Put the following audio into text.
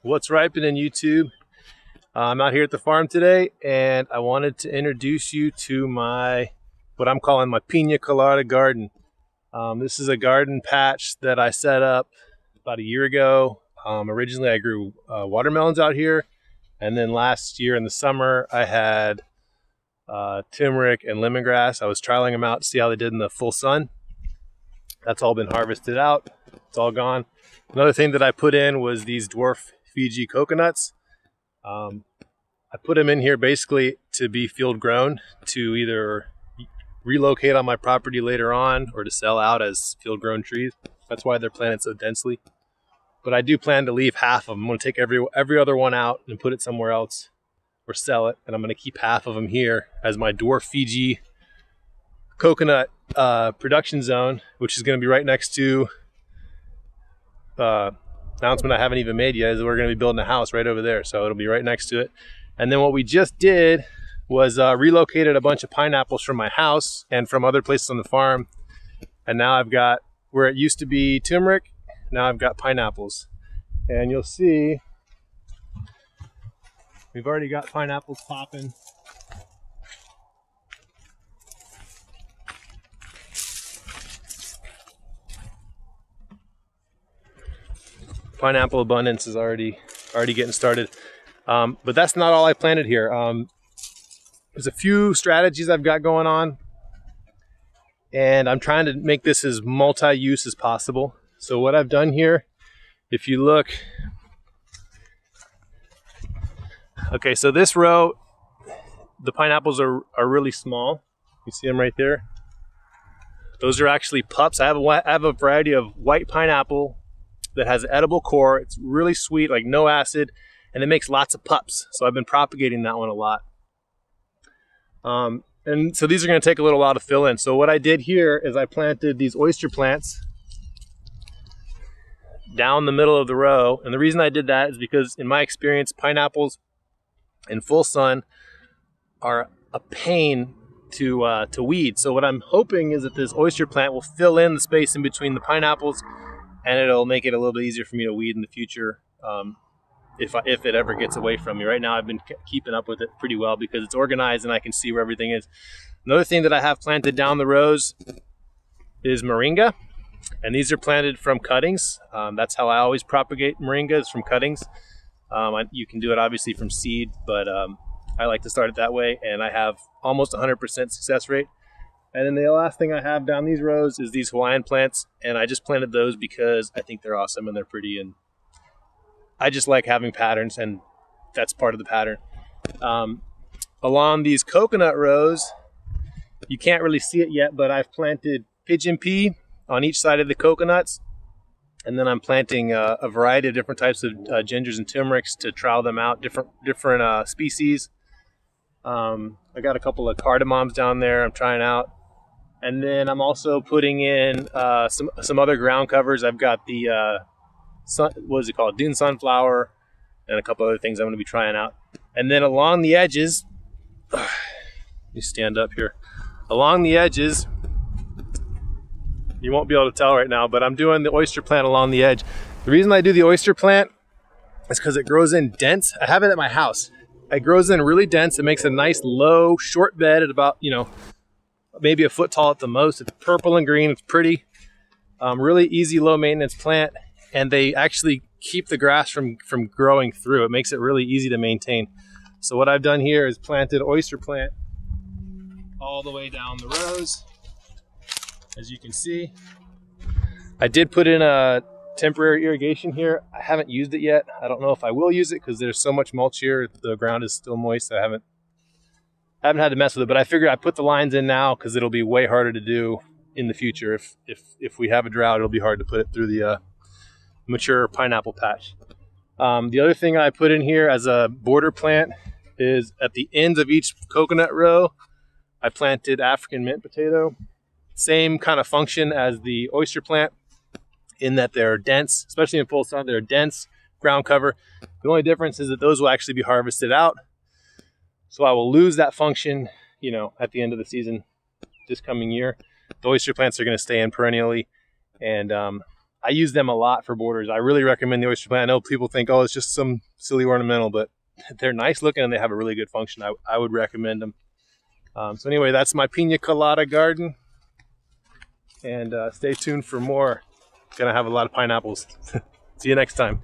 What's ripening, YouTube? I'm out here at the farm today, and I wanted to introduce you to what I'm calling my Pina Colada garden. This is a garden patch that I set up about a year ago. Originally I grew watermelons out here, and then last year in the summer I had turmeric and lemongrass. I was trialing them out to see how they did in the full sun. That's all been harvested out. It's all gone. Another thing that I put in was these dwarf Fiji coconuts. I put them in here basically to be field grown, to either relocate on my property later on or to sell out as field grown trees. That's why they're planted so densely. But I do plan to leave half of them. I'm going to take every other one out and put it somewhere else or sell it. And I'm going to keep half of them here as my dwarf Fiji coconut production zone, which is going to be right next to announcement I haven't even made yet, is we're going to be building a house right over there, so it'll be right next to it. And then what we just did was relocated a bunch of pineapples from my house and from other places on the farm, and now I've got, where it used to be turmeric, now I've got pineapples. And you'll see we've already got pineapples popping. Pineapple abundance is already getting started, but that's not all I planted here. There's a few strategies I've got going on, and I'm trying to make this as multi-use as possible. So what I've done here, if you look, okay, so this row, the pineapples are really small. You see them right there. Those are actually pups. I have a variety of white pineapple that has an edible core. It's really sweet, like no acid, and it makes lots of pups. So I've been propagating that one a lot. And so these are going to take a little while to fill in. So what I did here is I planted these oyster plants down the middle of the row. And the reason I did that is because in my experience, pineapples in full sun are a pain to weed. So what I'm hoping is that this oyster plant will fill in the space in between the pineapples, and it'll make it a little bit easier for me to weed in the future if it ever gets away from me. Right now I've been keeping up with it pretty well because it's organized and I can see where everything is. Another thing that I have planted down the rows is moringa, and these are planted from cuttings. That's how I always propagate moringa, is from cuttings. You can do it obviously from seed, but I like to start it that way, and I have almost 100% success rate. And then the last thing I have down these rows is these Hawaiian plants, and I just planted those because I think they're awesome and they're pretty, and I just like having patterns, and that's part of the pattern. Along these coconut rows, you can't really see it yet, but I've planted pigeon pea on each side of the coconuts, and then I'm planting a variety of different types of gingers and turmerics to trial them out, different species. I got a couple of cardamoms down there I'm trying out. And then I'm also putting in some other ground covers. I've got the, what is it called? Dune sunflower, and a couple other things I'm going to be trying out. And then along the edges, let me stand up here. Along the edges, you won't be able to tell right now, but I'm doing the oyster plant along the edge. The reason I do the oyster plant is because it grows in dense. I have it at my house. It grows in really dense. It makes a nice low, short bed at about, maybe a foot tall at the most. It's purple and green. It's pretty. Really easy, low maintenance plant, and they actually keep the grass from growing through. It makes it really easy to maintain. So what I've done here is planted oyster plant all the way down the rows. As you can see, I did put in a temporary irrigation here. I haven't used it yet. I don't know if I will use it because there's so much mulch here. The ground is still moist. I haven't had to mess with it, but I figured I put the lines in now because it'll be way harder to do in the future. If we have a drought, it'll be hard to put it through the mature pineapple patch. The other thing I put in here as a border plant is at the ends of each coconut row, I planted African mint potato. Same kind of function as the oyster plant in that they're dense, especially in full sun. They're dense ground cover. The only difference is that those will actually be harvested out. So I will lose that function, at the end of the season this coming year. The oyster plants are going to stay in perennially, and I use them a lot for borders. I really recommend the oyster plant. I know people think, oh, it's just some silly ornamental, but they're nice looking and they have a really good function. I would recommend them. So anyway, that's my Pina Colada garden. And stay tuned for more. Gonna have a lot of pineapples. See you next time.